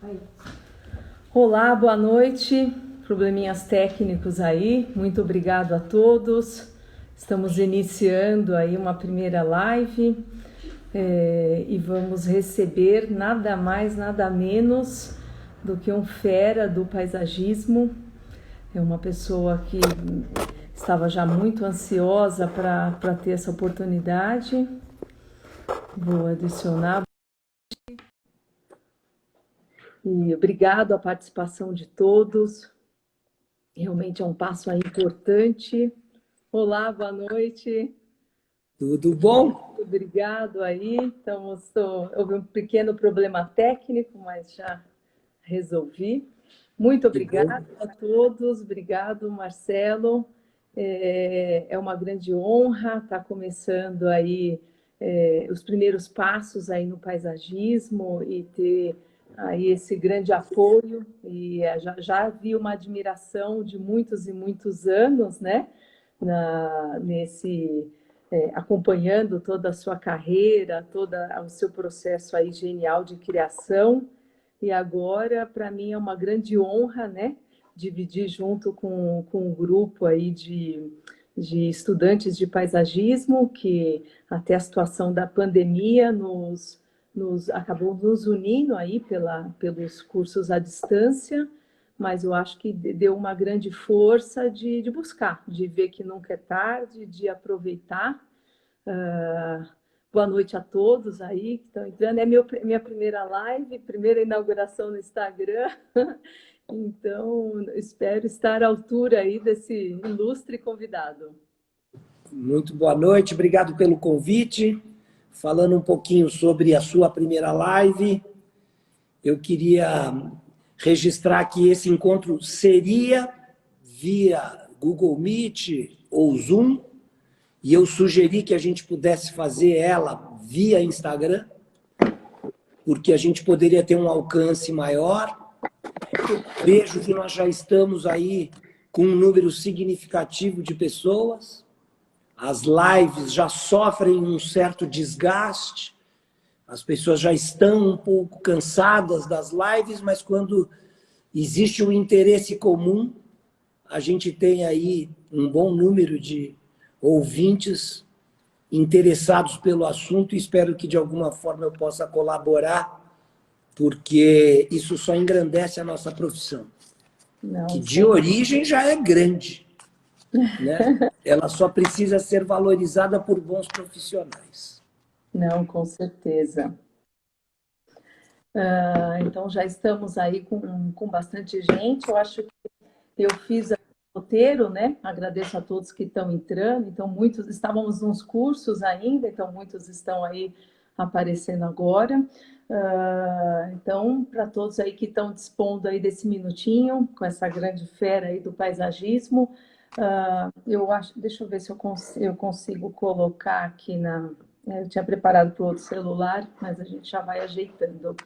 Aí. Olá, boa noite. Probleminhas técnicos aí. Muito obrigado a todos. Estamos iniciando aí uma primeira live e vamos receber nada mais, nada menos do que um fera do paisagismo. É uma pessoa que estava já muito ansiosa para ter essa oportunidade. Vou adicionar. E obrigado a participação de todos. Realmente é um passo aí importante. Olá, boa noite. Tudo bom? Obrigado aí. Então, houve um pequeno problema técnico, mas já resolvi. Muito Que bom. obrigada a todos. Obrigado, Marcelo. É uma grande honra estar começando aí os primeiros passos aí no paisagismo e ter aí esse grande apoio. E já havia uma admiração de muitos e muitos anos, né? Acompanhando toda a sua carreira, todo o seu processo aí genial de criação. E agora, para mim, é uma grande honra, né, dividir junto com um grupo aí de estudantes de paisagismo, que até a situação da pandemia acabou nos unindo aí pelos cursos à distância, mas eu acho que deu uma grande força de buscar, de ver que nunca é tarde, de aproveitar. Boa noite a todos aí que estão entrando. É minha primeira live, primeira inauguração no Instagram. Então, espero estar à altura aí desse ilustre convidado. Muito boa noite, obrigado pelo convite. Falando um pouquinho sobre a sua primeira live, eu queria registrar que esse encontro seria via Google Meet ou Zoom, e eu sugeri que a gente pudesse fazer ela via Instagram, porque a gente poderia ter um alcance maior. Eu vejo que nós já estamos aí com um número significativo de pessoas. As lives já sofrem um certo desgaste, as pessoas já estão um pouco cansadas das lives, mas quando existe um interesse comum, a gente tem aí um bom número de ouvintes interessados pelo assunto e espero que de alguma forma eu possa colaborar, porque isso só engrandece a nossa profissão, que de origem já é grande, né? Ela só precisa ser valorizada por bons profissionais. Não, com certeza. Então, já estamos aí com bastante gente. Eu acho que eu fiz o roteiro, né? Agradeço a todos que estão entrando. Então, muitos estávamos nos cursos ainda, então muitos estão aí aparecendo agora. Então, para todos aí que estão dispondo aí desse minutinho, com essa grande fera aí do paisagismo, eu acho, deixa eu ver se eu consigo colocar aqui eu tinha preparado para o outro celular, mas a gente já vai ajeitando.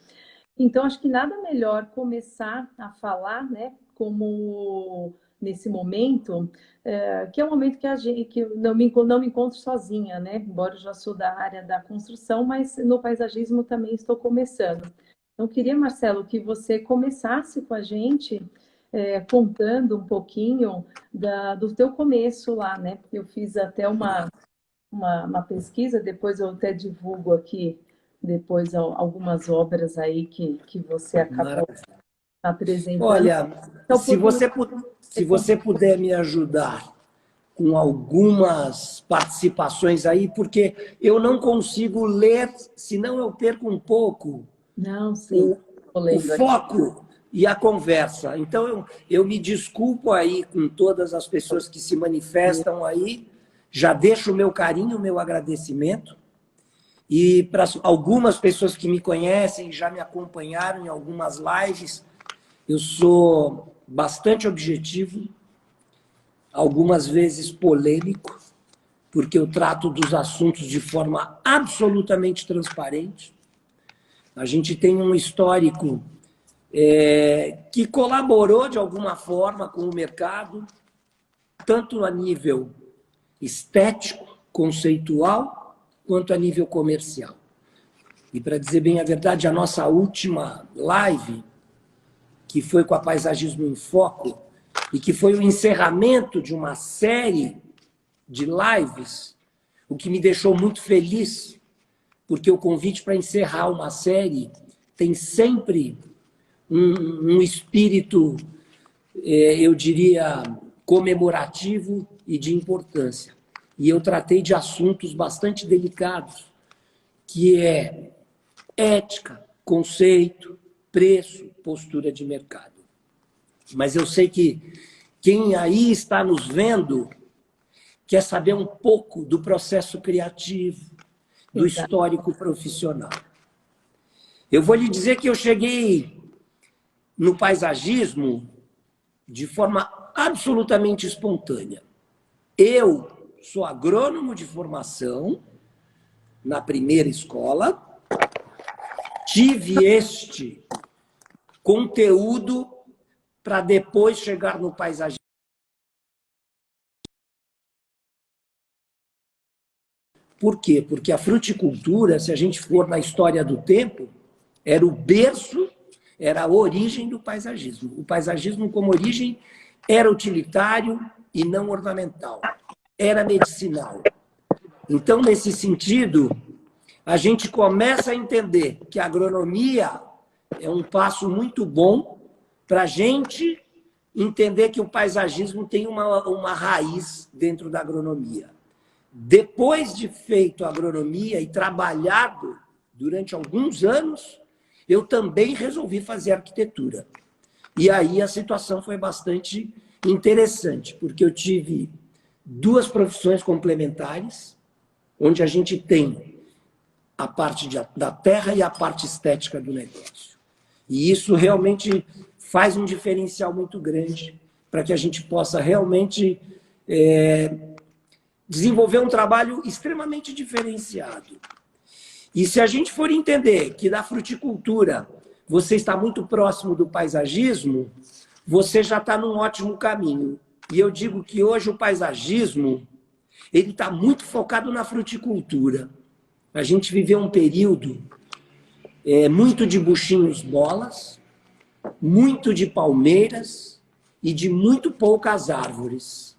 Então, acho que nada melhor começar a falar, né, como nesse momento, que é um momento que eu não me encontro sozinha, né, embora eu já sou da área da construção, mas no paisagismo também estou começando. Então, queria, Marcelo, que você começasse com a gente, contando um pouquinho do teu começo lá, né, eu fiz até uma pesquisa, depois eu até divulgo aqui depois algumas obras aí que você acabou apresentando. Olha, Então, se você puder me ajudar com algumas participações aí, porque eu não consigo ler, senão eu perco um pouco não, sim, o foco e a conversa. Então, eu me desculpo aí com todas as pessoas que se manifestam aí, já deixo o meu carinho, o meu agradecimento. E para algumas pessoas que me conhecem, já me acompanharam em algumas lives, eu sou bastante objetivo, algumas vezes polêmico, porque eu trato dos assuntos de forma absolutamente transparente. A gente tem um histórico que colaborou de alguma forma com o mercado, tanto a nível estético, conceitual, quanto a nível comercial. E, para dizer bem a verdade, a nossa última live que foi com a Paisagismo em Foco, e que foi o encerramento de uma série de lives, o que me deixou muito feliz, porque o convite para encerrar uma série tem sempre um espírito, eu diria, comemorativo e de importância. E eu tratei de assuntos bastante delicados, que é ética, conceito, preço, postura de mercado. Mas eu sei que quem aí está nos vendo quer saber um pouco do processo criativo, do histórico profissional. Eu vou lhe dizer que eu cheguei no paisagismo de forma absolutamente espontânea. Eu sou agrônomo de formação, na primeira escola, tive este conteúdo para depois chegar no paisagismo. Por quê? Porque a fruticultura, se a gente for na história do tempo, era o berço, era a origem do paisagismo. O paisagismo, como origem, era utilitário e não ornamental. Era medicinal. Então, nesse sentido, a gente começa a entender que a agronomia é um passo muito bom para a gente entender que o paisagismo tem uma raiz dentro da agronomia. Depois de feito a agronomia e trabalhado durante alguns anos, eu também resolvi fazer arquitetura. E aí a situação foi bastante interessante, porque eu tive duas profissões complementares, onde a gente tem a parte da terra e a parte estética do negócio. E isso realmente faz um diferencial muito grande para que a gente possa realmente desenvolver um trabalho extremamente diferenciado. E se a gente for entender que da fruticultura você está muito próximo do paisagismo, você já está num ótimo caminho. E eu digo que hoje o paisagismo ele está muito focado na fruticultura. A gente viveu um período muito de buchinhos bolas, muito de palmeiras e de muito poucas árvores.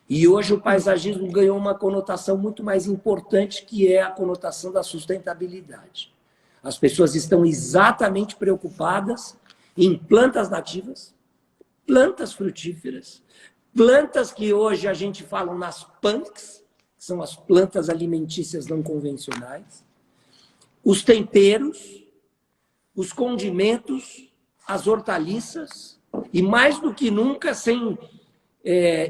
E hoje o paisagismo ganhou uma conotação muito mais importante, que é a conotação da sustentabilidade. As pessoas estão exatamente preocupadas em plantas nativas, plantas frutíferas, plantas que hoje a gente fala nas punks, que são as plantas alimentícias não convencionais, os temperos, os condimentos, as hortaliças, e mais do que nunca, sem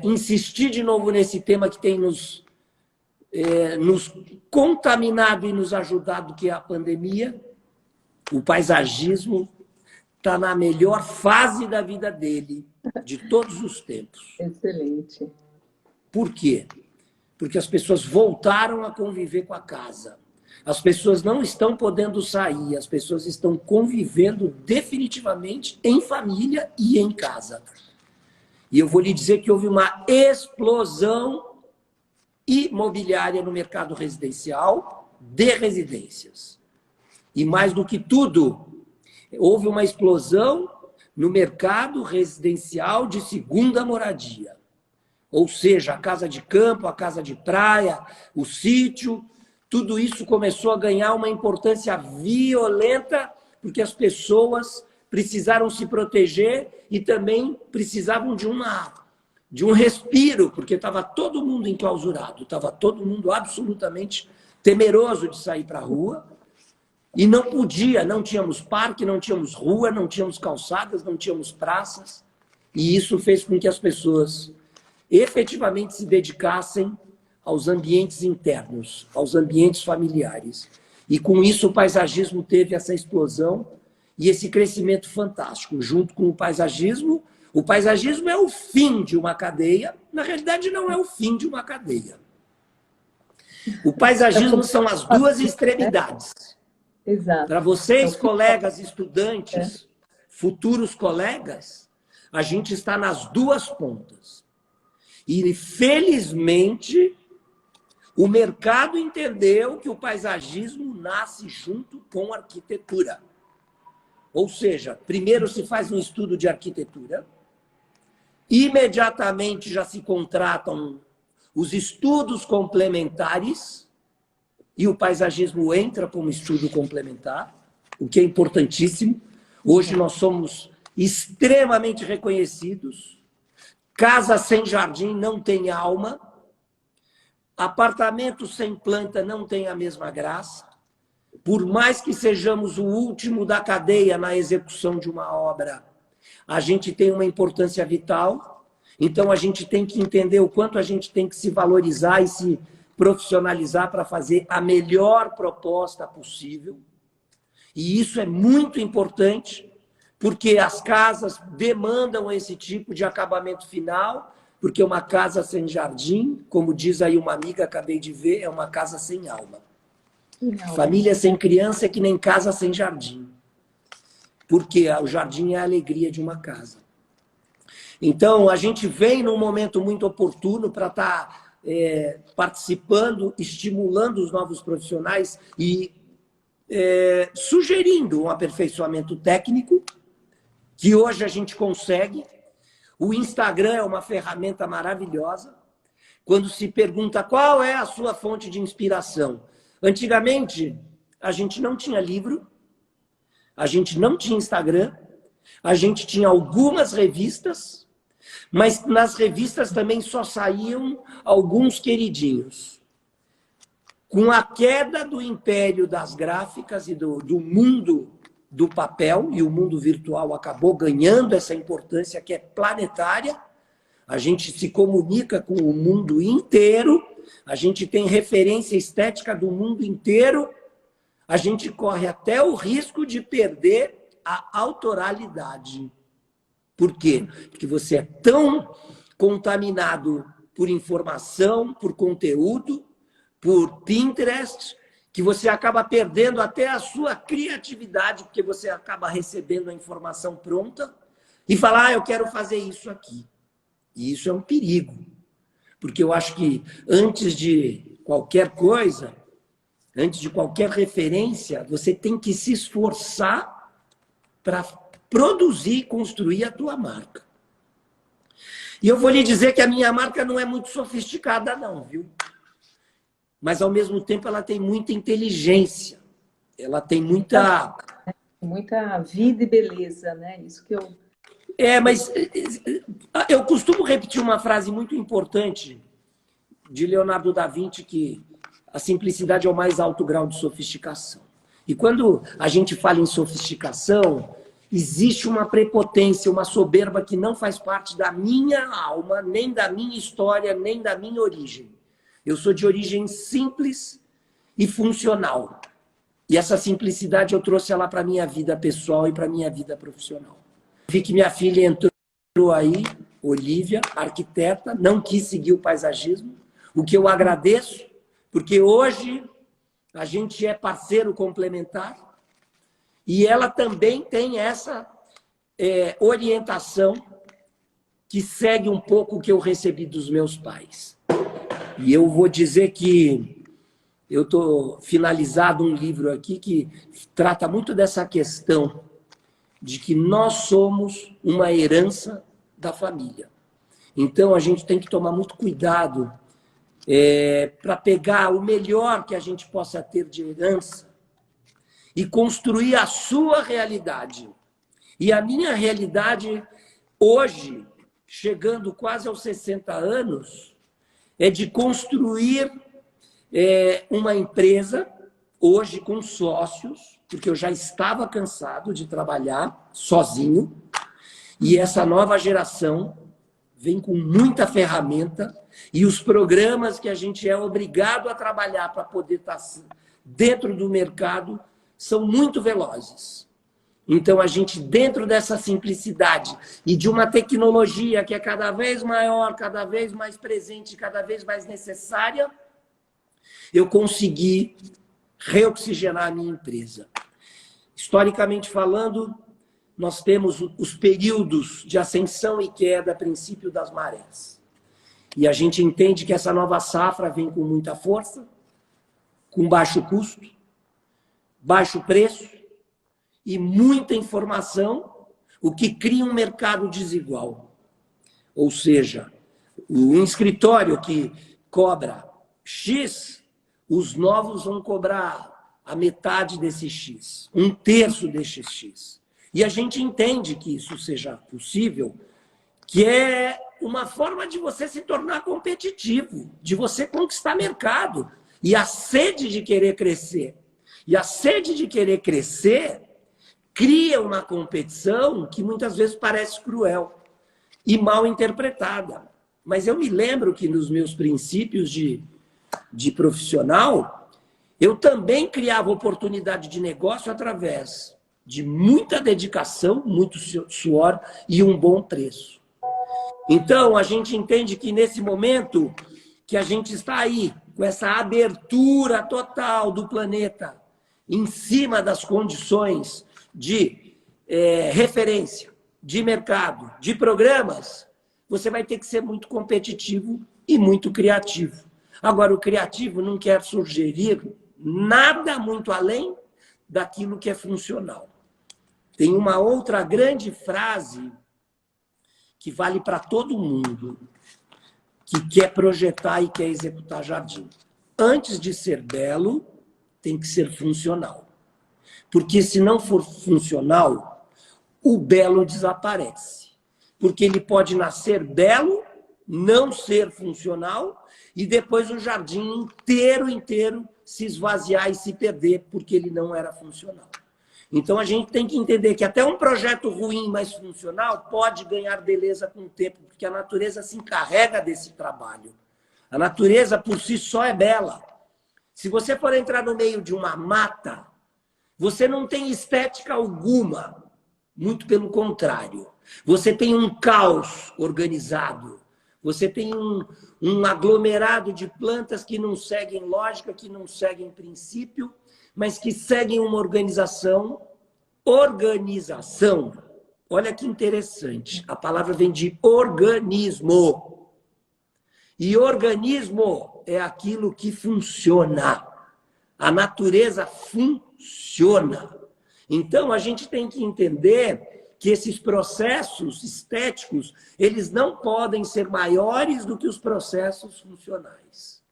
insistir de novo nesse tema que tem nos contaminado e nos ajudado, que é a pandemia, o paisagismo está na melhor fase da vida dele, de todos os tempos. Excelente. Por quê? Porque as pessoas voltaram a conviver com a casa. As pessoas não estão podendo sair, as pessoas estão convivendo definitivamente em família e em casa. E eu vou lhe dizer que houve uma explosão imobiliária no mercado residencial de residências. E mais do que tudo, houve uma explosão no mercado residencial de segunda moradia. Ou seja, a casa de campo, a casa de praia, o sítio, tudo isso começou a ganhar uma importância violenta, porque as pessoas precisaram se proteger e também precisavam de um respiro, porque estava todo mundo enclausurado, estava todo mundo absolutamente temeroso de sair para a rua, e não podia, não tínhamos parque, não tínhamos rua, não tínhamos calçadas, não tínhamos praças, e isso fez com que as pessoas efetivamente se dedicassem aos ambientes internos, aos ambientes familiares. E com isso o paisagismo teve essa explosão e esse crescimento fantástico. Junto com o paisagismo é o fim de uma cadeia. Na realidade, não é o fim de uma cadeia. O paisagismo são as duas extremidades. Exato. Para vocês, colegas, estudantes, futuros colegas, a gente está nas duas pontas. E, felizmente, o mercado entendeu que o paisagismo nasce junto com a arquitetura. Ou seja, primeiro se faz um estudo de arquitetura, imediatamente já se contratam os estudos complementares e o paisagismo entra como estudo complementar, o que é importantíssimo. Hoje nós somos extremamente reconhecidos. Casa sem jardim não tem alma. Apartamento sem planta não tem a mesma graça. Por mais que sejamos o último da cadeia na execução de uma obra, a gente tem uma importância vital. Então, a gente tem que entender o quanto a gente tem que se valorizar e se profissionalizar para fazer a melhor proposta possível. E isso é muito importante, porque as casas demandam esse tipo de acabamento final, porque uma casa sem jardim, como diz aí uma amiga, acabei de ver, é uma casa sem alma. Não. Família sem criança é que nem casa sem jardim. Porque o jardim é a alegria de uma casa. Então, a gente vem num momento muito oportuno para estar participando, estimulando os novos profissionais e sugerindo um aperfeiçoamento técnico, que hoje a gente consegue. O Instagram é uma ferramenta maravilhosa. Quando se pergunta qual é a sua fonte de inspiração. Antigamente, a gente não tinha livro, a gente não tinha Instagram, a gente tinha algumas revistas, mas nas revistas também só saíam alguns queridinhos. Com a queda do império das gráficas e do mundo do papel, e o mundo virtual acabou ganhando essa importância que é planetária, a gente se comunica com o mundo inteiro, a gente tem referência estética do mundo inteiro, a gente corre até o risco de perder a autoralidade. Por quê? Porque você é tão contaminado por informação, por conteúdo, por Pinterest, que você acaba perdendo até a sua criatividade, porque você acaba recebendo a informação pronta e fala, eu quero fazer isso aqui. E isso é um perigo. Porque eu acho que antes de qualquer coisa, antes de qualquer referência, você tem que se esforçar para produzir e construir a tua marca. E eu vou lhe dizer que a minha marca não é muito sofisticada, não, viu? Mas, ao mesmo tempo, ela tem muita inteligência. Ela tem muita... Muita vida e beleza, né? Isso que eu... mas eu costumo repetir uma frase muito importante de Leonardo da Vinci, que a simplicidade é o mais alto grau de sofisticação. E quando a gente fala em sofisticação, existe uma prepotência, uma soberba que não faz parte da minha alma, nem da minha história, nem da minha origem. Eu sou de origem simples e funcional. E essa simplicidade eu trouxe ela para a minha vida pessoal e para a minha vida profissional. Vi que minha filha entrou aí, Olivia, arquiteta, não quis seguir o paisagismo, o que eu agradeço, porque hoje a gente é parceiro complementar e ela também tem essa orientação que segue um pouco o que eu recebi dos meus pais. E eu vou dizer que eu estou finalizado um livro aqui que trata muito dessa questão de que nós somos uma herança da família. Então, a gente tem que tomar muito cuidado para pegar o melhor que a gente possa ter de herança e construir a sua realidade. E a minha realidade, hoje, chegando quase aos 60 anos, é de construir uma empresa, hoje com sócios, porque eu já estava cansado de trabalhar sozinho, e essa nova geração vem com muita ferramenta, e os programas que a gente é obrigado a trabalhar para poder estar dentro do mercado são muito velozes. Então, a gente, dentro dessa simplicidade e de uma tecnologia que é cada vez maior, cada vez mais presente, cada vez mais necessária, eu consegui reoxigenar a minha empresa. Historicamente falando, nós temos os períodos de ascensão e queda, princípio das marés. E a gente entende que essa nova safra vem com muita força, com baixo custo, baixo preço, e muita informação, o que cria um mercado desigual. Ou seja, um escritório que cobra X, os novos vão cobrar a metade desse X, um terço desse X. E a gente entende que isso seja possível, que é uma forma de você se tornar competitivo, de você conquistar mercado. E a sede de querer crescer. E a sede de querer crescer cria uma competição que muitas vezes parece cruel e mal interpretada. Mas eu me lembro que nos meus princípios de profissional, eu também criava oportunidade de negócio através de muita dedicação, muito suor e um bom preço. Então, a gente entende que nesse momento que a gente está aí, com essa abertura total do planeta, em cima das condições de referência, de mercado, de programas, você vai ter que ser muito competitivo e muito criativo. Agora, o criativo não quer sugerir nada muito além daquilo que é funcional. Tem uma outra grande frase que vale para todo mundo que quer projetar e quer executar jardim. Antes de ser belo, tem que ser funcional. Porque se não for funcional, o belo desaparece. Porque ele pode nascer belo, não ser funcional, e depois o jardim inteiro se esvaziar e se perder, porque ele não era funcional. Então, a gente tem que entender que até um projeto ruim, mas funcional, pode ganhar beleza com o tempo, porque a natureza se encarrega desse trabalho. A natureza, por si só, é bela. Se você for entrar no meio de uma mata, você não tem estética alguma. Muito pelo contrário. Você tem um caos organizado. Você tem um aglomerado de plantas que não seguem lógica, que não seguem princípio, mas que seguem uma organização. Organização. Olha que interessante. A palavra vem de organismo. E organismo é aquilo que funciona. A natureza funciona. Então, a gente tem que entender que esses processos estéticos, eles não podem ser maiores do que os processos funcionais.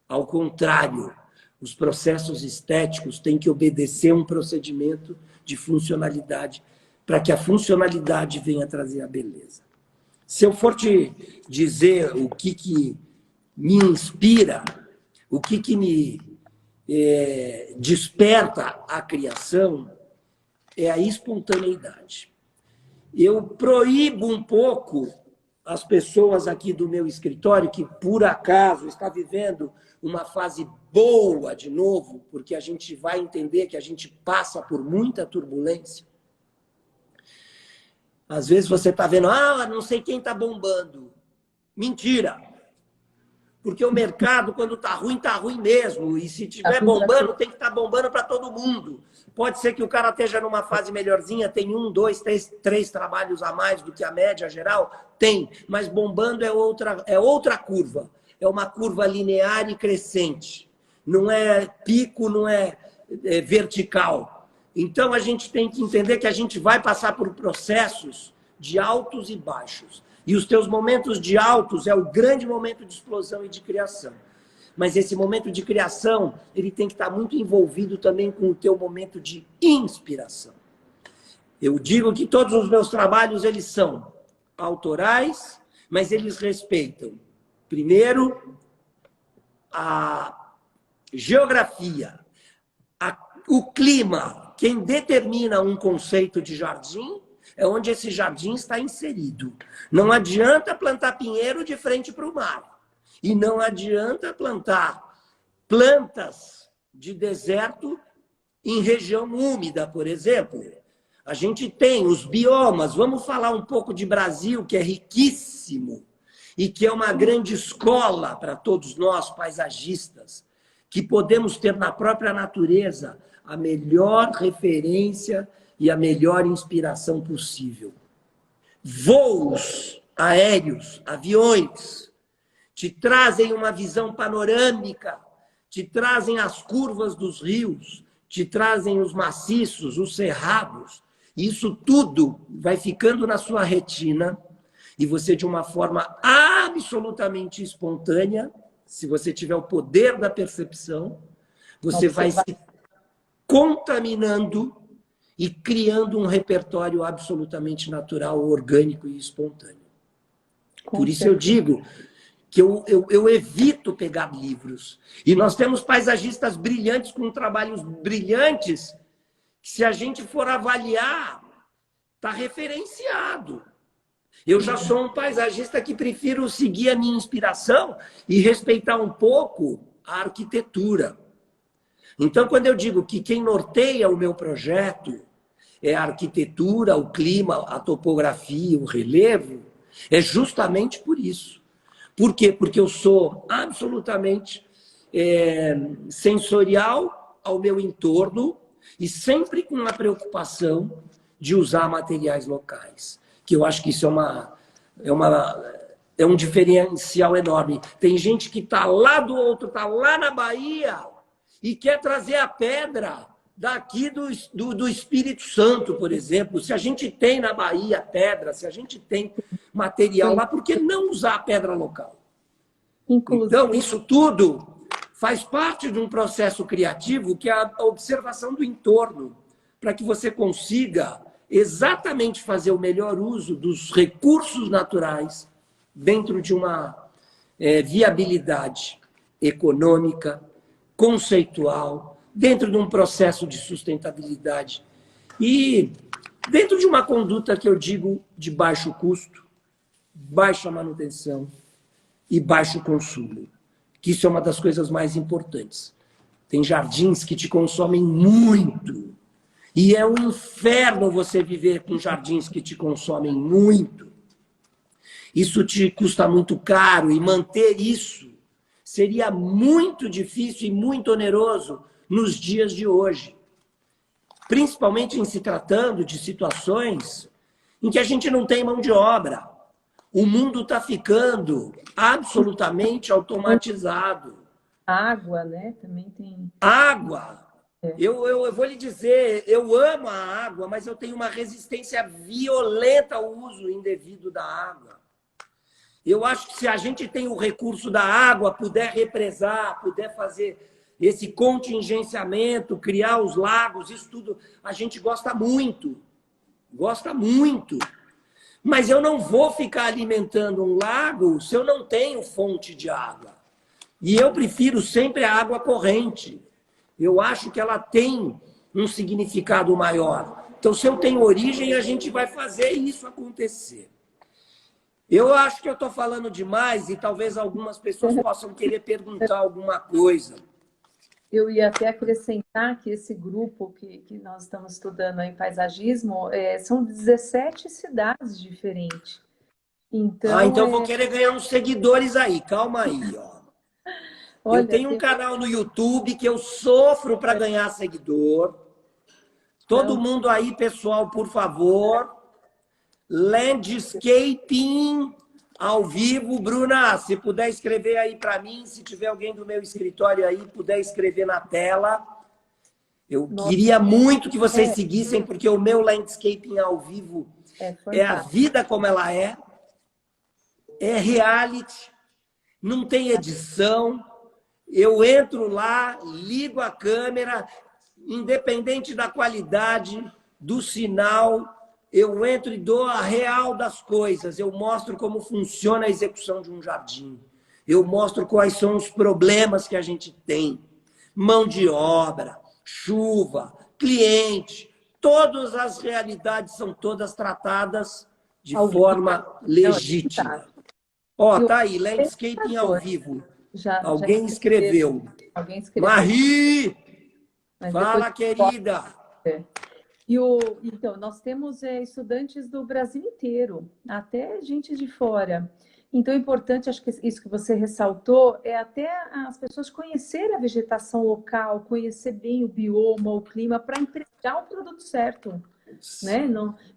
Ao contrário, os processos estéticos têm que obedecer um procedimento de funcionalidade para que a funcionalidade venha trazer a beleza. Se eu for te dizer o que me inspira, o que me desperta a criação, é a espontaneidade. Eu proíbo um pouco as pessoas aqui do meu escritório que, por acaso, está vivendo uma fase boa de novo, porque a gente vai entender que a gente passa por muita turbulência. Às vezes você está vendo, não sei quem está bombando. Mentira! Porque o mercado, quando está ruim mesmo. E se estiver bombando, tem que estar bombando para todo mundo. Pode ser que o cara esteja numa fase melhorzinha, tem 1, 2, 3 trabalhos a mais do que a média geral? Tem, mas bombando é outra curva. É uma curva linear e crescente. Não é pico, não é vertical. Então, a gente tem que entender que a gente vai passar por processos de altos e baixos. E os teus momentos de altos é o grande momento de explosão e de criação. Mas esse momento de criação, ele tem que estar muito envolvido também com o teu momento de inspiração. Eu digo que todos os meus trabalhos, eles são autorais, mas eles respeitam, primeiro, a geografia, o clima. Quem determina um conceito de jardim é onde esse jardim está inserido. Não adianta plantar pinheiro de frente para o mar. E não adianta plantar plantas de deserto em região úmida, por exemplo. A gente tem os biomas. Vamos falar um pouco de Brasil, que é riquíssimo e que é uma grande escola para todos nós, paisagistas, que podemos ter na própria natureza a melhor referência e a melhor inspiração possível. Voos aéreos, aviões, te trazem uma visão panorâmica, te trazem as curvas dos rios, te trazem os maciços, os cerrados. Isso tudo vai ficando na sua retina e você, de uma forma absolutamente espontânea, se você tiver o poder da percepção, você vai se contaminando e criando um repertório absolutamente natural, orgânico e espontâneo. Por isso eu digo que eu evito pegar livros. E nós temos paisagistas brilhantes com trabalhos brilhantes que, se a gente for avaliar, está referenciado. Eu já sou um paisagista que prefiro seguir a minha inspiração e respeitar um pouco a arquitetura. Então, quando eu digo que quem norteia o meu projeto é a arquitetura, o clima, a topografia, o relevo, é justamente por isso. Por quê? Porque eu sou absolutamente sensorial ao meu entorno e sempre com a preocupação de usar materiais locais. Que eu acho que isso é um diferencial enorme. Tem gente que está lá do outro, está lá na Bahia e quer trazer a pedra daqui do Espírito Santo, por exemplo. Se a gente tem na Bahia pedra, se a gente tem material lá, por que não usar a pedra local? Então, isso tudo faz parte de um processo criativo que é a observação do entorno, para que você consiga exatamente fazer o melhor uso dos recursos naturais dentro de uma viabilidade econômica, conceitual, dentro de um processo de sustentabilidade e dentro de uma conduta que eu digo de baixo custo, baixa manutenção e baixo consumo, que isso é uma das coisas mais importantes. Tem jardins que te consomem muito e é um inferno você viver com jardins que te consomem muito. Isso te custa muito caro e manter isso seria muito difícil e muito oneroso nos dias de hoje. Principalmente em se tratando de situações em que a gente não tem mão de obra. O mundo está ficando absolutamente automatizado. Água, né? Também tem. Água. Eu vou lhe dizer, eu amo a água, mas eu tenho uma resistência violenta ao uso indevido da água. Eu acho que se a gente tem o recurso da água, puder represar, puder fazer esse contingenciamento, criar os lagos, isso tudo, a gente gosta muito. Gosta muito. Mas eu não vou ficar alimentando um lago se eu não tenho fonte de água. E eu prefiro sempre a água corrente. Eu acho que ela tem um significado maior. Então, se eu tenho origem, a gente vai fazer isso acontecer. Eu acho que eu estou falando demais e talvez algumas pessoas possam querer perguntar alguma coisa. Eu ia até acrescentar que esse grupo que nós estamos estudando em paisagismo são 17 cidades diferentes. Então vou querer ganhar uns seguidores aí. Calma aí, ó. Olha, eu tenho um canal no YouTube que eu sofro para ganhar seguidor. Todo mundo aí, pessoal, por favor. Landscaping ao vivo. Bruna, se puder escrever aí para mim, se tiver alguém do meu escritório aí, puder escrever na tela. Eu queria muito que vocês seguissem, porque o meu landscaping ao vivo é a vida como ela é reality, não tem edição. Eu entro lá, ligo a câmera, independente da qualidade, do sinal, eu entro e dou a real das coisas. Eu mostro como funciona a execução de um jardim. Eu mostro quais são os problemas que a gente tem. Mão de obra, chuva, cliente. Todas as realidades são todas tratadas de forma legítima. Ó, tá aí, landscaping ao vivo. Alguém escreveu. Marie! Fala, querida! Então, nós temos estudantes do Brasil inteiro, até gente de fora. Então, é importante, acho que isso que você ressaltou, é até as pessoas conhecerem a vegetação local, conhecer bem o bioma, o clima, para empregar o produto certo. Né?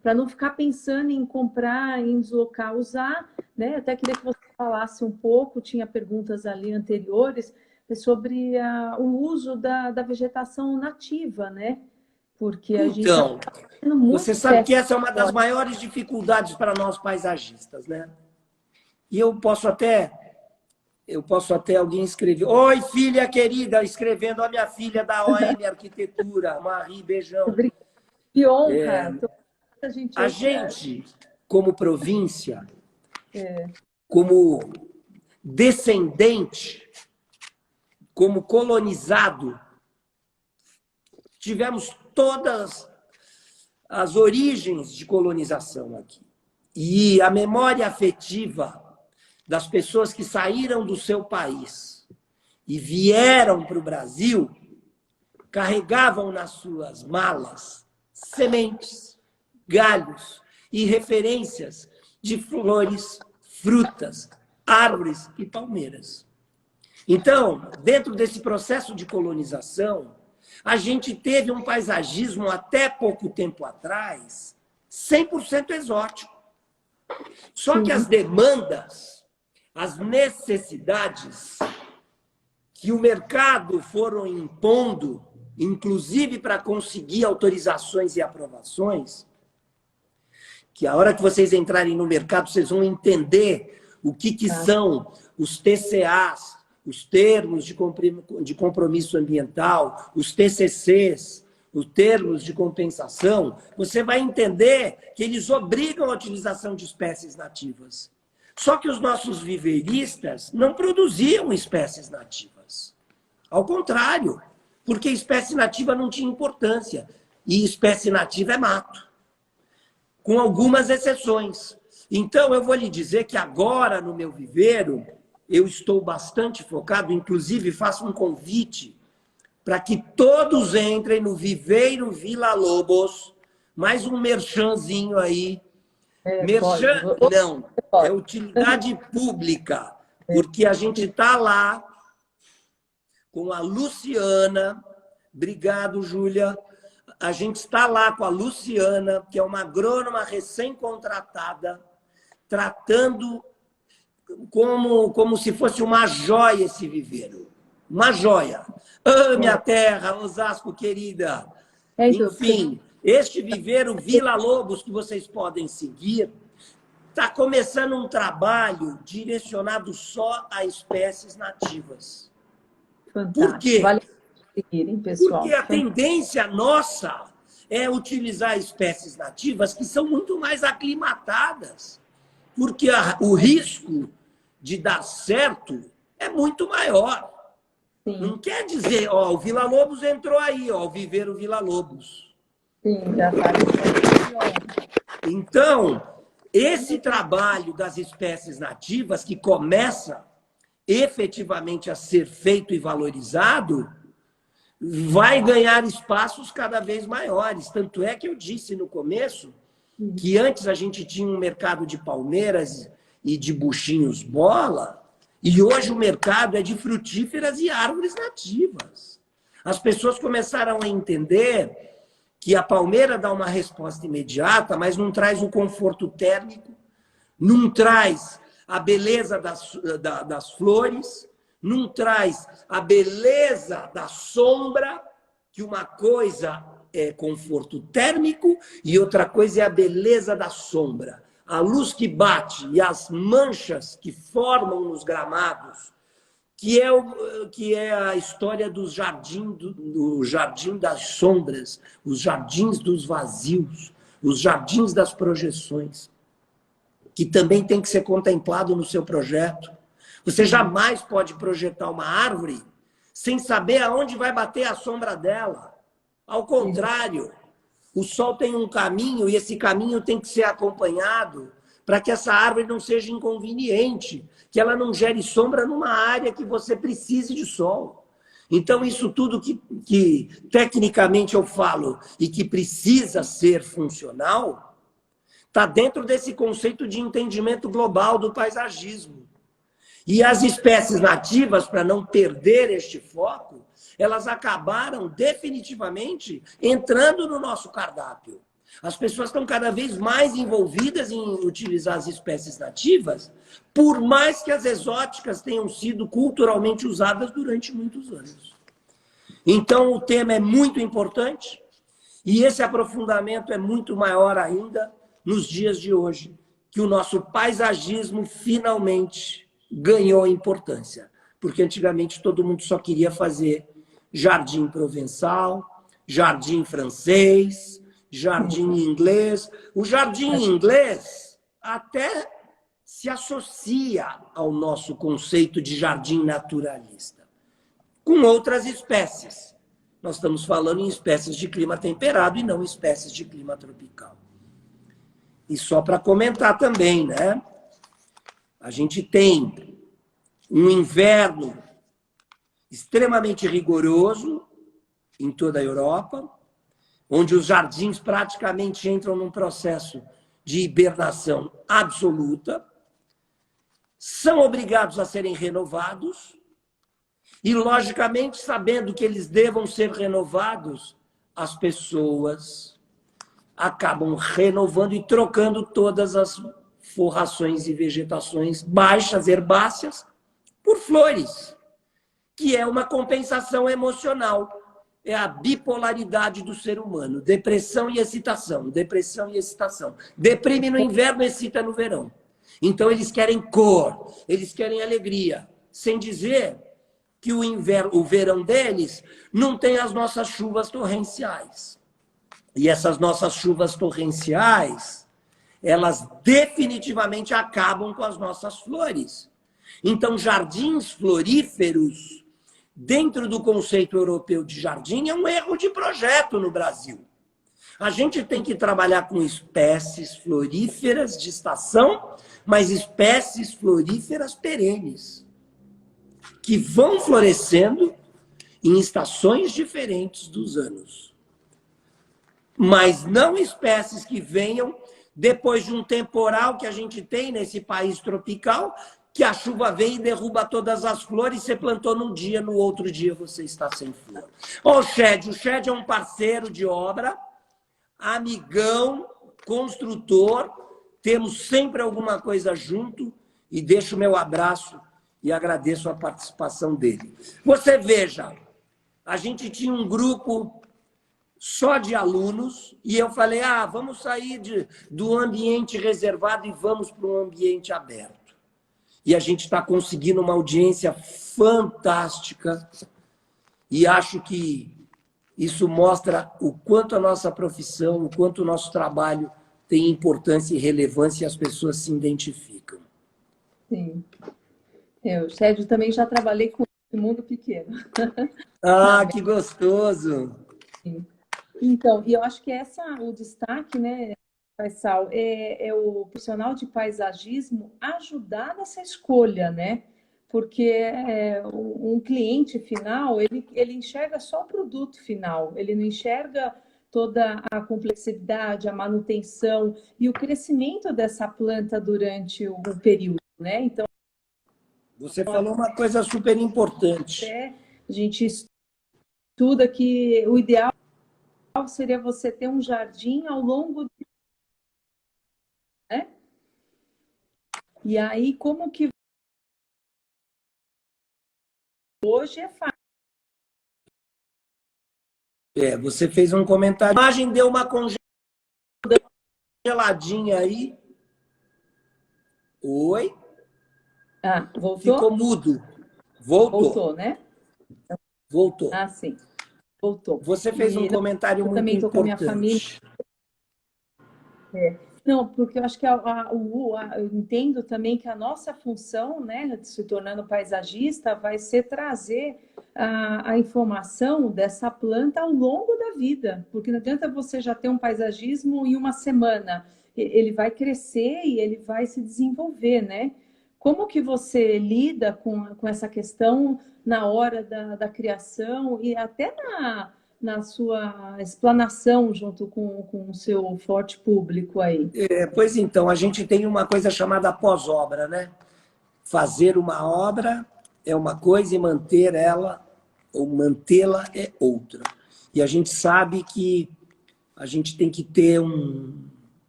Para não ficar pensando em comprar, em deslocar, usar. Né? Até queria que você falasse um pouco, tinha perguntas ali anteriores, sobre o uso da vegetação nativa, né? Porque a gente Então, está tendo muito você sabe que espécie essa é uma das maiores dificuldades para nós paisagistas, né? E eu posso até alguém escrever, oi, filha querida, escrevendo a minha filha da OM Arquitetura, Marie, beijão. que honra! A gente A ouve. gente, como província, como descendente, como colonizado, tivemos todas as origens de colonização aqui. E a memória afetiva das pessoas que saíram do seu país e vieram para o Brasil, carregavam nas suas malas sementes, galhos e referências de flores, frutas, árvores e palmeiras. Então, dentro desse processo de colonização, a gente teve um paisagismo até pouco tempo atrás 100% exótico. Só que as demandas, as necessidades que o mercado foram impondo, inclusive para conseguir autorizações e aprovações, que a hora que vocês entrarem no mercado, vocês vão entender o que são os TCAs, os termos de compromisso ambiental, os TCCs, os termos de compensação, você vai entender que eles obrigam a utilização de espécies nativas. Só que os nossos viveiristas não produziam espécies nativas. Ao contrário, porque espécie nativa não tinha importância. E espécie nativa é mato, com algumas exceções. Então, eu vou lhe dizer que agora, no meu viveiro, eu estou bastante focado, inclusive faço um convite para que todos entrem no Viveiro Vila Lobos, mais um merchanzinho aí. Merchan, não, é utilidade pública, porque a gente está lá com a Luciana, obrigado, Júlia, a gente está lá com a Luciana, que é uma agrônoma recém-contratada, tratando como se fosse uma joia esse viveiro. Uma joia. Ah, minha terra, Osasco querida. Enfim, este viveiro Vila Lobos que vocês podem seguir, está começando um trabalho direcionado só a espécies nativas. Fantástico. Por quê? Vale seguirem, pessoal. Porque a tendência nossa é utilizar espécies nativas que são muito mais aclimatadas. Porque o risco de dar certo é muito maior. Sim. Não quer dizer, ó, o Vila Lobos entrou aí, ó, o viveiro Vila Lobos. Sim, já está. Então, esse trabalho das espécies nativas, que começa efetivamente a ser feito e valorizado, vai ganhar espaços cada vez maiores. Tanto é que eu disse no começo que antes a gente tinha um mercado de palmeiras e de buchinhos bola, e hoje o mercado é de frutíferas e árvores nativas. As pessoas começaram a entender que a palmeira dá uma resposta imediata, mas não traz o conforto térmico, não traz a beleza das flores, não traz a beleza da sombra, que uma coisa é conforto térmico e outra coisa é a beleza da sombra. A luz que bate e as manchas que formam nos gramados, que é a história do jardim das sombras, os jardins dos vazios, os jardins das projeções, que também tem que ser contemplado no seu projeto. Você jamais pode projetar uma árvore sem saber aonde vai bater a sombra dela. Ao contrário, o sol tem um caminho e esse caminho tem que ser acompanhado para que essa árvore não seja inconveniente, que ela não gere sombra numa área que você precise de sol. Então, isso tudo que tecnicamente eu falo e que precisa ser funcional, está dentro desse conceito de entendimento global do paisagismo. E as espécies nativas, para não perder este foco, elas acabaram definitivamente entrando no nosso cardápio. As pessoas estão cada vez mais envolvidas em utilizar as espécies nativas, por mais que as exóticas tenham sido culturalmente usadas durante muitos anos. Então, o tema é muito importante e esse aprofundamento é muito maior ainda nos dias de hoje, que o nosso paisagismo finalmente ganhou importância. Porque antigamente todo mundo só queria fazer jardim provençal, jardim francês, jardim inglês. O jardim inglês até se associa ao nosso conceito de jardim naturalista, com outras espécies. Nós estamos falando em espécies de clima temperado e não espécies de clima tropical. E só para comentar também, né? A gente tem um inverno extremamente rigoroso em toda a Europa, onde os jardins praticamente entram num processo de hibernação absoluta, são obrigados a serem renovados e, logicamente, sabendo que eles devam ser renovados, as pessoas acabam renovando e trocando todas as forrações e vegetações baixas, herbáceas, por flores, que é uma compensação emocional. É a bipolaridade do ser humano, depressão e excitação, depressão e excitação. Deprime no inverno, excita no verão. Então, eles querem cor, eles querem alegria, sem dizer que o verão deles não tem as nossas chuvas torrenciais. E essas nossas chuvas torrenciais, elas definitivamente acabam com as nossas flores. Então, jardins floríferos, dentro do conceito europeu de jardim, é um erro de projeto no Brasil. A gente tem que trabalhar com espécies floríferas de estação, mas espécies floríferas perenes, que vão florescendo em estações diferentes dos anos. Mas não espécies que venham depois de um temporal que a gente tem nesse país tropical, que a chuva vem e derruba todas as flores, você plantou num dia, no outro dia você está sem flor. Ó, o Shed é um parceiro de obra, amigão, construtor, temos sempre alguma coisa junto, e deixo o meu abraço e agradeço a participação dele. Você veja, a gente tinha um grupo só de alunos, e eu falei, vamos sair do ambiente reservado e vamos para um ambiente aberto. E a gente está conseguindo uma audiência fantástica, e acho que isso mostra o quanto a nossa profissão, o quanto o nosso trabalho tem importância e relevância e as pessoas se identificam. Sim. Eu, Sérgio, também já trabalhei com o mundo pequeno. Que gostoso! Sim. Então, e eu acho que o destaque, né, Faisal, é o profissional de paisagismo ajudar nessa escolha, né? Porque um cliente final, ele enxerga só o produto final, ele não enxerga toda a complexidade, a manutenção e o crescimento dessa planta durante o período, né? Então, você falou uma coisa super importante. A gente estuda que o ideal seria você ter um jardim ao longo, né? E aí, como que hoje é fácil. Você fez um comentário. A imagem deu uma congeladinha aí. Oi? Voltou? Ficou mudo. Voltou, né? Voltou. Sim. Voltou. Você fez um comentário muito importante. Eu também estou com a minha família. Não, porque eu acho que eu entendo também que a nossa função, né, se tornando paisagista, vai ser trazer a informação dessa planta ao longo da vida, porque não adianta você já ter um paisagismo em uma semana, ele vai crescer e ele vai se desenvolver, né? Como que você lida com essa questão na hora da criação e até na sua explanação junto com o seu forte público aí? Pois então, a gente tem uma coisa chamada pós-obra, né? Fazer uma obra é uma coisa e manter ela ou mantê-la é outra. E a gente sabe que a gente tem que ter,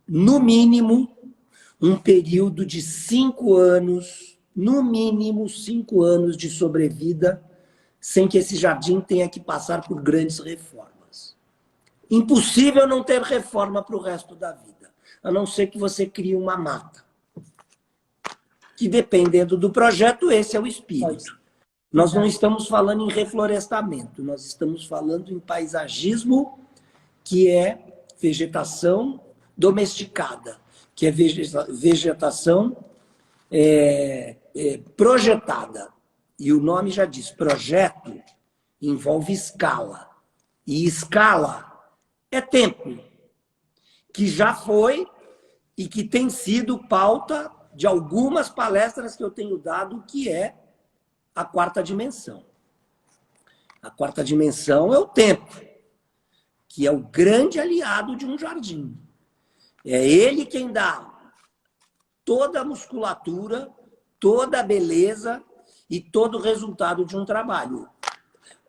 no mínimo, um período de 5 anos, no mínimo 5 anos de sobrevida, sem que esse jardim tenha que passar por grandes reformas. Impossível não ter reforma para o resto da vida, a não ser que você crie uma mata. Que, dependendo do projeto, esse é o espírito. Nós não estamos falando em reflorestamento, nós estamos falando em paisagismo, que é vegetação domesticada, que é vegetação projetada. E o nome já diz, projeto envolve escala. E escala é tempo, que já foi e que tem sido pauta de algumas palestras que eu tenho dado, que é a quarta dimensão. A quarta dimensão é o tempo, que é o grande aliado de um jardim. É ele quem dá toda a musculatura, toda a beleza e todo o resultado de um trabalho.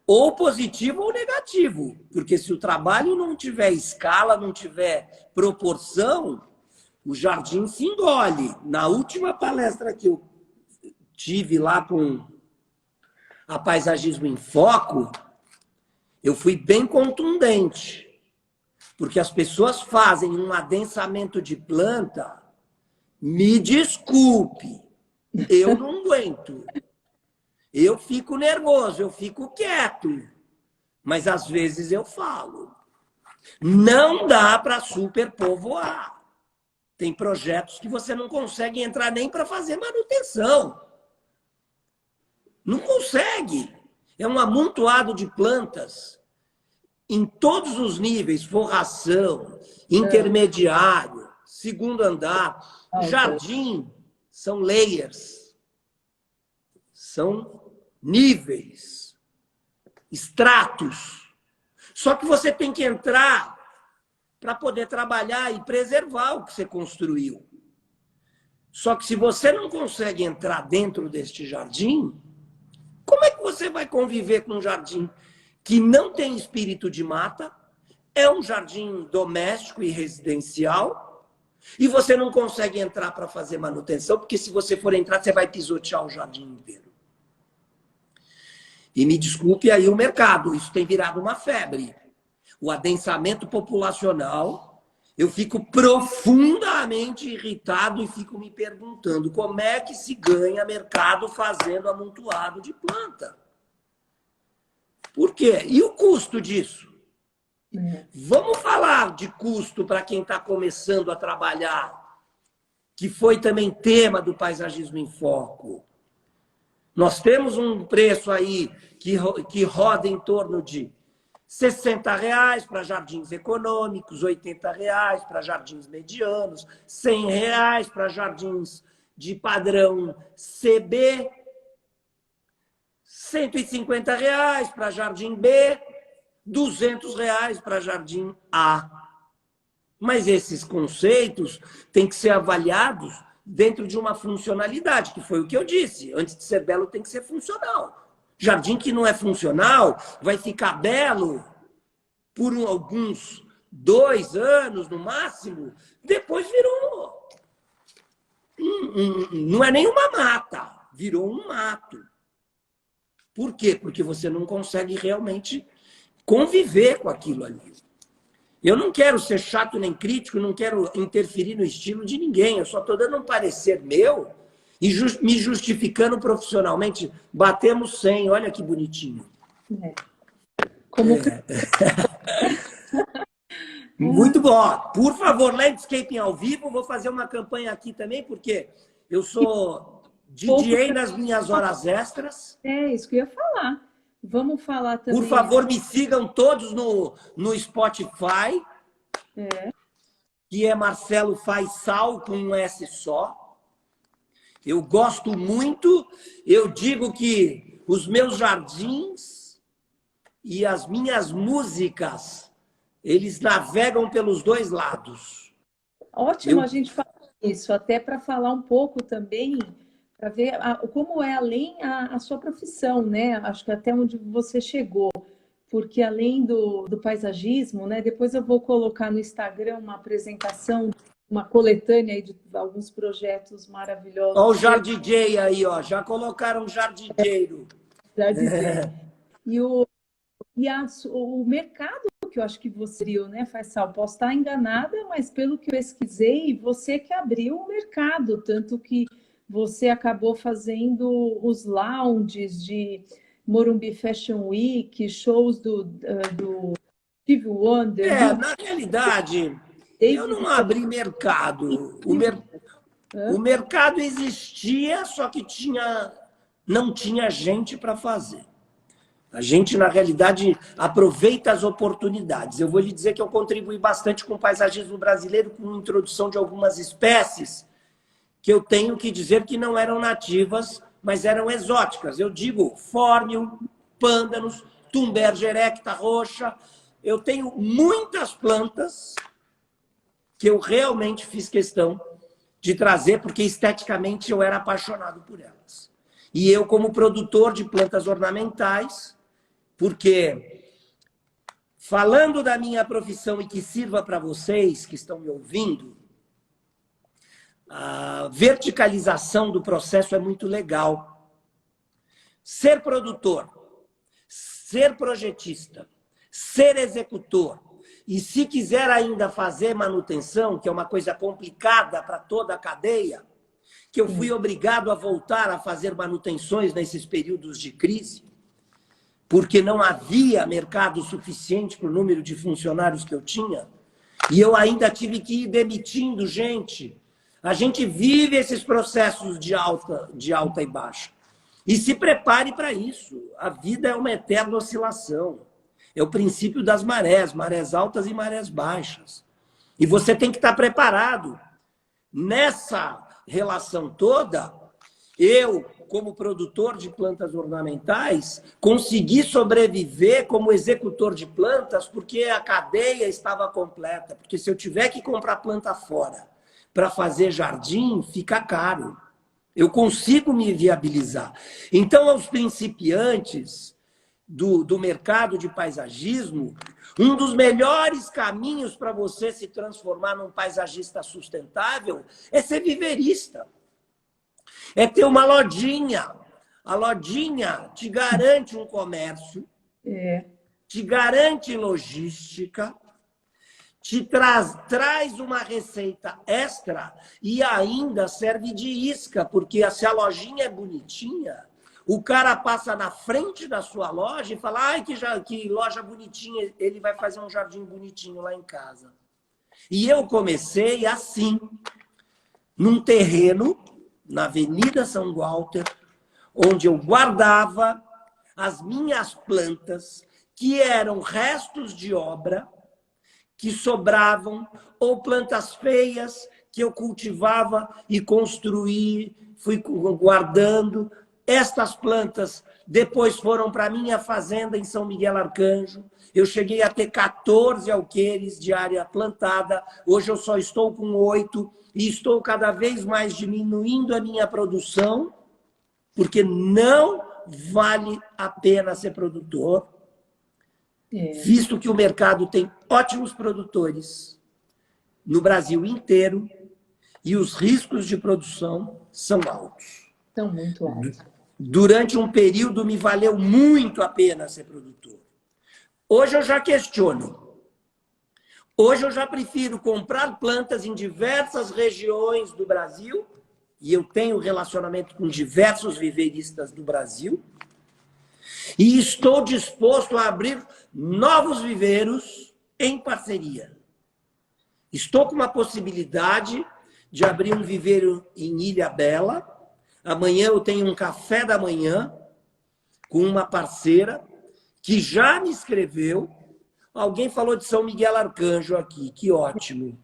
Ou positivo ou negativo. Porque se o trabalho não tiver escala, não tiver proporção, o jardim se engole. Na última palestra que eu tive lá com a Paisagismo em Foco, eu fui bem contundente. Porque as pessoas fazem um adensamento de planta, me desculpe, eu não aguento. Eu fico nervoso, eu fico quieto. Mas às vezes eu falo. Não dá para superpovoar. Tem projetos que você não consegue entrar nem para fazer manutenção. Não consegue. É um amontoado de plantas em todos os níveis, forração, intermediário, segundo andar, jardim, são layers, são níveis, estratos. Só que você tem que entrar para poder trabalhar e preservar o que você construiu. Só que se você não consegue entrar dentro deste jardim, como é que você vai conviver com um jardim que não tem espírito de mata, é um jardim doméstico e residencial, e você não consegue entrar para fazer manutenção, porque se você for entrar, você vai pisotear o jardim inteiro. E me desculpe aí o mercado, isso tem virado uma febre. O adensamento populacional, eu fico profundamente irritado e fico me perguntando como é que se ganha mercado fazendo amontoado de planta. Por quê? E o custo disso? Vamos falar de custo para quem está começando a trabalhar, que foi também tema do Paisagismo em Foco. Nós temos um preço aí que roda em torno de R$ 60 para jardins econômicos, R$ 80 para jardins medianos, R$ 100 para jardins de padrão CB, R$ 150 para jardim B, R$ 200 para jardim A. Mas esses conceitos têm que ser avaliados dentro de uma funcionalidade, que foi o que eu disse. Antes de ser belo, tem que ser funcional. Jardim que não é funcional vai ficar belo por alguns 2 anos, no máximo, depois virou... não é nem uma mata, virou um mato. Por quê? Porque você não consegue realmente conviver com aquilo ali. Eu não quero ser chato nem crítico, não quero interferir no estilo de ninguém, eu só estou dando um parecer meu e me justificando profissionalmente. Batemos 100, olha que bonitinho. Muito bom. Por favor, landscaping ao vivo, vou fazer uma campanha aqui também, porque eu sou DJ nas minhas horas extras. É isso que eu ia falar. Vamos falar também... Por favor, me sigam todos no Spotify, que é Marcelo Faisal, com um S só. Eu gosto muito, eu digo que os meus jardins e as minhas músicas, eles navegam pelos dois lados. Ótimo a gente falar isso, até para falar um pouco também, para ver como é além a sua profissão, né? Acho que até onde você chegou. porque além do paisagismo, né, depois eu vou colocar no Instagram uma apresentação, uma coletânea aí de alguns projetos Ó o maravilhosos. Jardijay aí, ó. Já colocaram um jardineiro. Já dizer. E o mercado que eu acho que você abriu, né, Faisal? Posso estar enganada, mas pelo que eu pesquisei, você que abriu o mercado, tanto que você acabou fazendo os lounges de Morumbi Fashion Week, shows do Steve Wonder, Lil Na realidade, eu David. não abri mercado. O mercado existia, só que não tinha gente para fazer. A gente, na realidade, aproveita as oportunidades. Eu vou lhe dizer que eu contribuí bastante com o paisagismo brasileiro, com a introdução de algumas espécies que eu tenho que dizer que não eram nativas, mas eram exóticas. Eu digo fórmio, pândanos, Thunbergia erecta roxa. Eu tenho muitas plantas que eu realmente fiz questão de trazer, porque esteticamente eu era apaixonado por elas. E eu, como produtor de plantas ornamentais, porque, falando da minha profissão e que sirva para vocês que estão me ouvindo, a verticalização do processo é muito legal. Ser produtor, ser projetista, ser executor, e se quiser ainda fazer manutenção, que é uma coisa complicada para toda a cadeia, que eu fui obrigado a voltar a fazer manutenções nesses períodos de crise, porque não havia mercado suficiente para o número de funcionários que eu tinha, e eu ainda tive que ir demitindo gente. A gente vive esses processos de alta e baixa. E se prepare para isso. A vida é uma eterna oscilação. É o princípio das marés altas e marés baixas. E você tem que estar preparado. Nessa relação toda, eu, como produtor de plantas ornamentais, consegui sobreviver como executor de plantas porque a cadeia estava completa. Porque se eu tiver que comprar planta fora para fazer jardim, fica caro. Eu consigo me viabilizar. Então, aos principiantes do mercado de paisagismo, um dos melhores caminhos para você se transformar num paisagista sustentável é ser viveirista. É ter uma lojinha. A lojinha te garante um comércio, te garante logística, te traz uma receita extra e ainda serve de isca, porque se a lojinha é bonitinha, o cara passa na frente da sua loja e fala: ai, que loja bonitinha, ele vai fazer um jardim bonitinho lá em casa. E eu comecei assim, num terreno, na Avenida São Walter, onde eu guardava as minhas plantas, que eram restos de obra, que sobravam, ou plantas feias que eu cultivava e construí, fui guardando. Estas plantas depois foram para a minha fazenda em São Miguel Arcanjo. Eu cheguei a ter 14 alqueires de área plantada. Hoje eu só estou com 8 e estou cada vez mais diminuindo a minha produção, porque não vale a pena ser produtor, visto que o mercado tem ótimos produtores no Brasil inteiro e os riscos de produção são altos. São muito altos. Durante um período me valeu muito a pena ser produtor. Hoje eu já questiono. Hoje eu já prefiro comprar plantas em diversas regiões do Brasil, e eu tenho relacionamento com diversos viveiristas do Brasil, e estou disposto a abrir novos viveiros em parceria. Estou com uma possibilidade de abrir um viveiro em Ilhabela. Amanhã eu tenho um café da manhã com uma parceira que já me escreveu. Alguém falou de São Miguel Arcanjo aqui, que ótimo.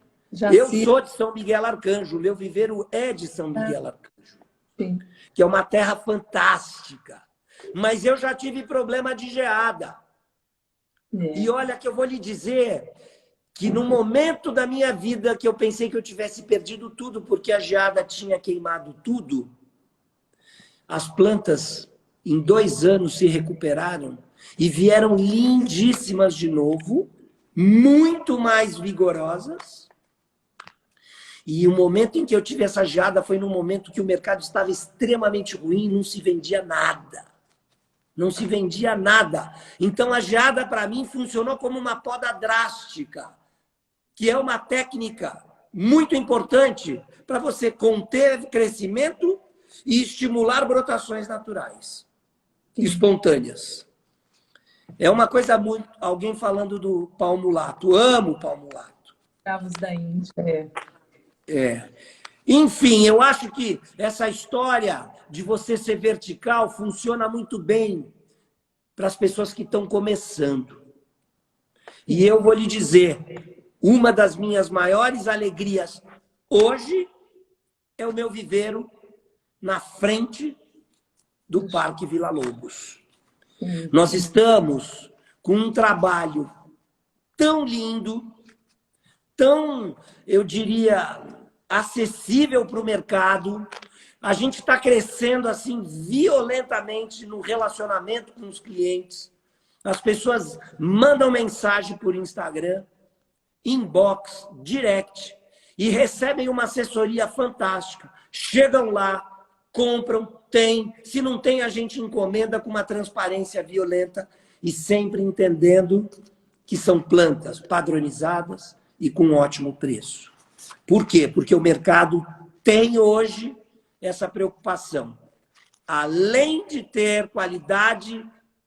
Eu sou de São Miguel Arcanjo, o meu viveiro é de São Miguel Arcanjo, que é uma terra fantástica. Mas eu já tive problema de geada. E olha que eu vou lhe dizer que no momento da minha vida que eu pensei que eu tivesse perdido tudo porque a geada tinha queimado tudo, as plantas em 2 anos se recuperaram E vieram lindíssimas de novo, muito mais vigorosas. E o momento em que eu tive essa geada foi num momento que o mercado estava extremamente ruim, não se vendia nada. Não se vendia nada. Então a geada, para mim, funcionou como uma poda drástica, que é uma técnica muito importante para você conter crescimento e estimular brotações naturais, espontâneas. É uma coisa muito... Alguém falando do palmulato. Amo o palmulato. Cravos da Índia, Enfim, eu acho que essa história de você ser vertical funciona muito bem para as pessoas que estão começando. E eu vou lhe dizer, uma das minhas maiores alegrias hoje é o meu viveiro na frente do Parque Vila Lobos. Nós estamos com um trabalho tão lindo, tão, eu diria, acessível para o mercado. A gente está crescendo assim violentamente no relacionamento com os clientes. As pessoas mandam mensagem por Instagram, inbox, direct, e recebem uma assessoria fantástica. Chegam lá, compram, tem. Se não tem, a gente encomenda com uma transparência violenta e sempre entendendo que são plantas padronizadas e com ótimo preço. Por quê? Porque o mercado tem hoje essa preocupação. Além de ter qualidade,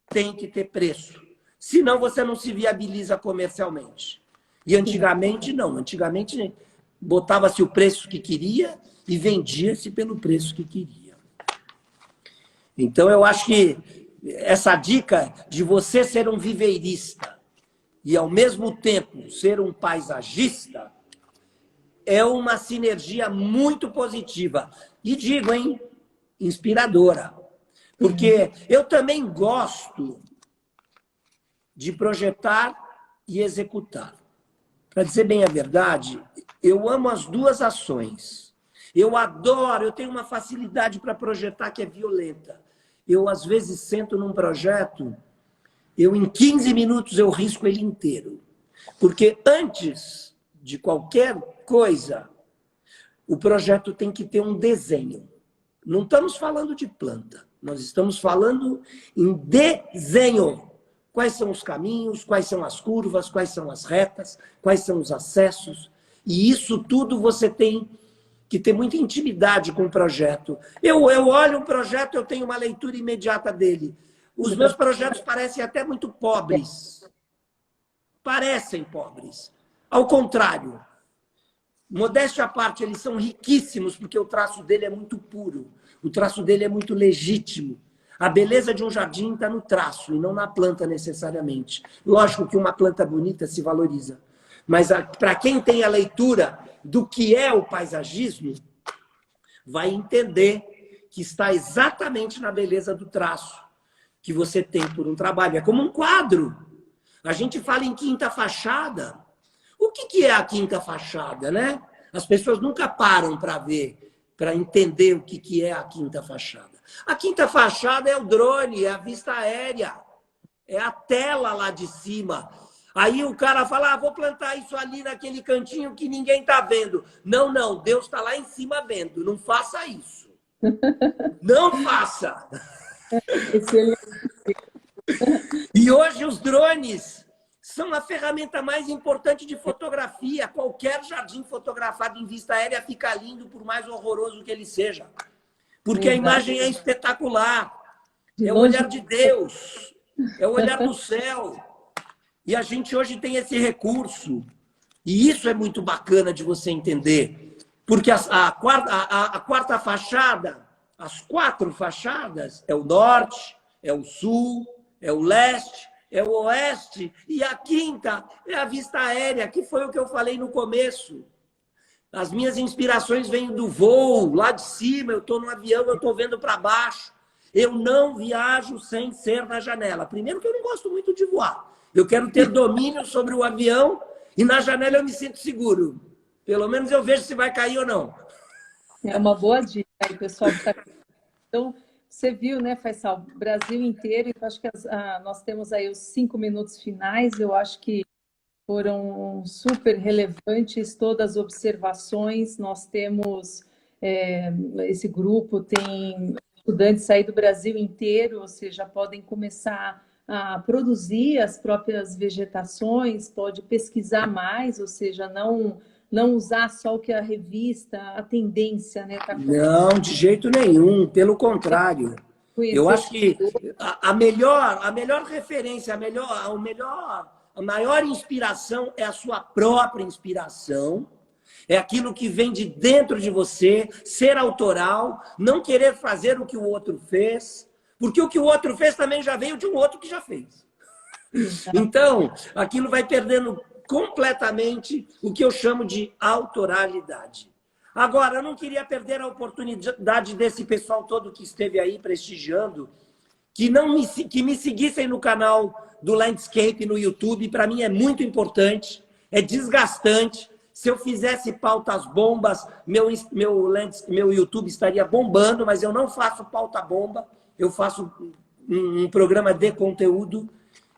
tem que ter preço. Senão você não se viabiliza comercialmente. E antigamente não. Antigamente botava-se o preço que queria e vendia-se pelo preço que queria. Então eu acho que essa dica de você ser um viveirista e ao mesmo tempo ser um paisagista é uma sinergia muito positiva. E digo, hein, inspiradora. Porque eu também gosto de projetar e executar. Para dizer bem a verdade, eu amo as duas ações. Eu adoro, eu tenho uma facilidade para projetar que é violenta. Eu, às vezes, sento num projeto, em 15 minutos eu risco ele inteiro. Porque antes de qualquer coisa, o projeto tem que ter um desenho. Não estamos falando de planta, nós estamos falando em desenho. Quais são os caminhos, quais são as curvas, quais são as retas, quais são os acessos. E isso tudo você tem que ter muita intimidade com o projeto. Eu olho um projeto, eu tenho uma leitura imediata dele. Os meus projetos parecem até muito pobres. Parecem pobres. Ao contrário, modéstia à parte, eles são riquíssimos, porque o traço dele é muito puro. O traço dele é muito legítimo. A beleza de um jardim está no traço e não na planta necessariamente. Lógico que uma planta bonita se valoriza. Mas para quem tem a leitura do que é o paisagismo, vai entender que está exatamente na beleza do traço que você tem por um trabalho. É como um quadro. A gente fala em quinta fachada. O que é a quinta fachada, né? As pessoas nunca param para ver, para entender o que é a quinta fachada. A quinta fachada é o drone, é a vista aérea, é a tela lá de cima. Aí o cara fala, vou plantar isso ali naquele cantinho que ninguém está vendo. Não, não, Deus está lá em cima vendo. Não faça isso. Não faça. E hoje os drones são a ferramenta mais importante de fotografia. Qualquer jardim fotografado em vista aérea fica lindo, por mais horroroso que ele seja. Porque a imagem é espetacular. É o olhar de Deus. É o olhar do céu. E a gente hoje tem esse recurso. E isso é muito bacana de você entender. Porque a quarta fachada, as 4 fachadas, é o norte, é o sul, é o leste, é o oeste. E a quinta é a vista aérea, que foi o que eu falei no começo. As minhas inspirações vêm do voo, lá de cima, eu estou no avião, eu estou vendo para baixo. Eu não viajo sem ser na janela. Primeiro que eu não gosto muito de voar. Eu quero ter domínio sobre o avião e na janela eu me sinto seguro. Pelo menos eu vejo se vai cair ou não. É uma boa dica aí, pessoal. Então, você viu, né, Faisal, Brasil inteiro, então acho que nós temos aí os 5 minutos finais, eu acho que foram super relevantes todas as observações. Nós temos, esse grupo tem estudantes aí do Brasil inteiro, ou seja, podem começar a produzir as próprias vegetações, pode pesquisar mais, ou seja, não usar só o que a revista, a tendência, né, tá Não, de jeito nenhum, pelo contrário. Eu conhecer. acho que a melhor referência, a maior inspiração é a sua própria inspiração. É aquilo que vem de dentro de você, ser autoral, não querer fazer o que o outro fez, porque o que o outro fez também já veio de um outro que já fez. Então, aquilo vai perdendo completamente o que eu chamo de autoralidade. Agora, eu não queria perder a oportunidade desse pessoal todo que esteve aí prestigiando, que me seguissem no canal do Landscape no YouTube. Para mim é muito importante, é desgastante. Se eu fizesse pautas bombas, meu YouTube estaria bombando, mas eu não faço pauta bomba, eu faço um programa de conteúdo.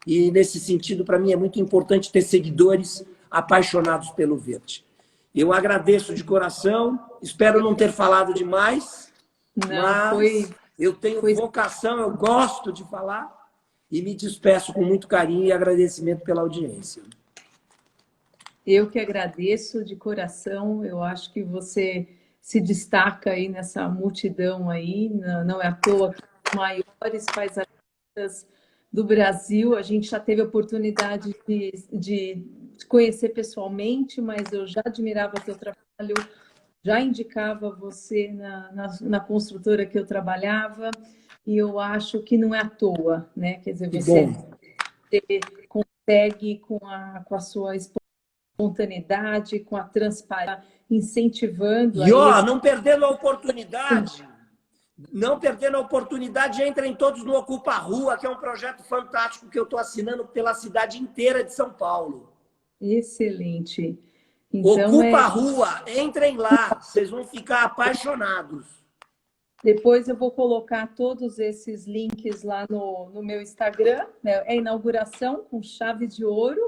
E, nesse sentido, para mim é muito importante ter seguidores apaixonados pelo verde. Eu agradeço de coração, espero não ter falado demais, mas eu tenho vocação, eu gosto de falar e me despeço com muito carinho e agradecimento pela audiência. Eu que agradeço de coração, eu acho que você se destaca aí nessa multidão aí, não é à toa que os maiores paisagistas do Brasil, a gente já teve a oportunidade de conhecer pessoalmente, mas eu já admirava o teu trabalho, já indicava você na construtora que eu trabalhava, e eu acho que não é à toa, né? Quer dizer, você consegue, com a sua espontaneidade, com a transparência, incentivando... E, ó, não perdendo a oportunidade... Não perdendo a oportunidade, entrem todos no Ocupa Rua, que é um projeto fantástico que eu estou assinando pela cidade inteira de São Paulo. Excelente. Então, Ocupa Rua, entrem lá, vocês vão ficar apaixonados. Depois eu vou colocar todos esses links lá no meu Instagram, né? É inauguração com chave de ouro.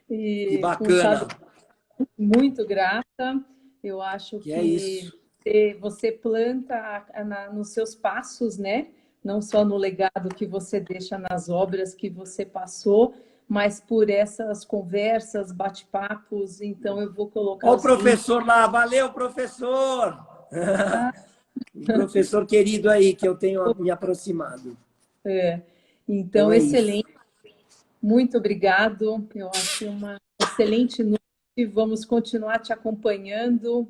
Que bacana. Muito grata. Eu acho que é isso. Você planta nos seus passos, né? Não só no legado que você deixa nas obras que você passou, mas por essas conversas, bate-papos. Então, eu vou colocar... Olha o professor lá. Valeu, professor! Um professor querido aí, que eu tenho me aproximado. Então, excelente. Muito obrigado. Eu acho uma excelente noite. Vamos continuar te acompanhando.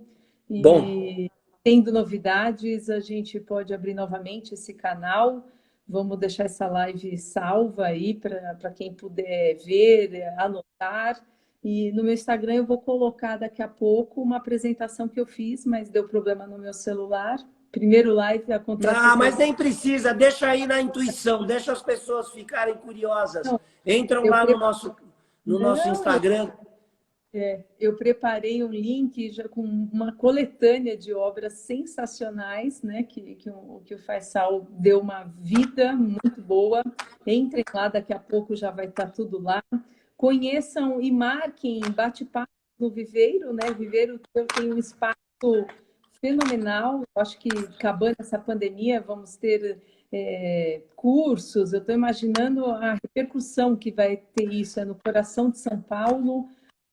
E... Bom. Tendo novidades, a gente pode abrir novamente esse canal. Vamos deixar essa live salva aí para quem puder ver, anotar. E no meu Instagram eu vou colocar daqui a pouco uma apresentação que eu fiz, mas deu problema no meu celular. Primeiro live acontece... Mas nem precisa, deixa aí na intuição, deixa as pessoas ficarem curiosas. Entram lá no nosso Instagram. Eu preparei um link já com uma coletânea de obras sensacionais, né? Que o Faisal deu uma vida muito boa. Entrem lá, daqui a pouco já vai estar tudo lá. Conheçam e marquem bate-papo no Viveiro, né? O Viveiro tem um espaço fenomenal. Eu acho que, acabando essa pandemia, vamos ter cursos. Eu estou imaginando a repercussão que vai ter isso. É no coração de São Paulo,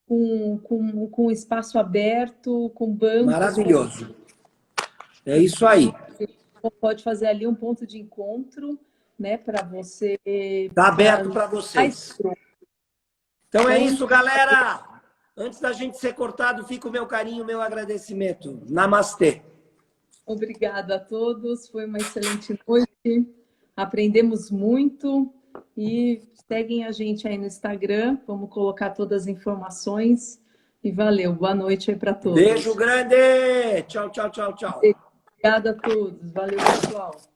com espaço aberto, com bancos. Maravilhoso. É isso aí. Pode fazer ali um ponto de encontro, né, para você... Está aberto para vocês. Então é isso, galera. Antes da gente ser cortado, fica o meu carinho, o meu agradecimento. Namastê. Obrigada a todos. Foi uma excelente noite. Aprendemos muito. E seguem a gente aí no Instagram. Vamos colocar todas as informações. E valeu. Boa noite aí para todos. Beijo grande. Tchau, tchau, tchau, tchau. Obrigada a todos. Valeu, pessoal.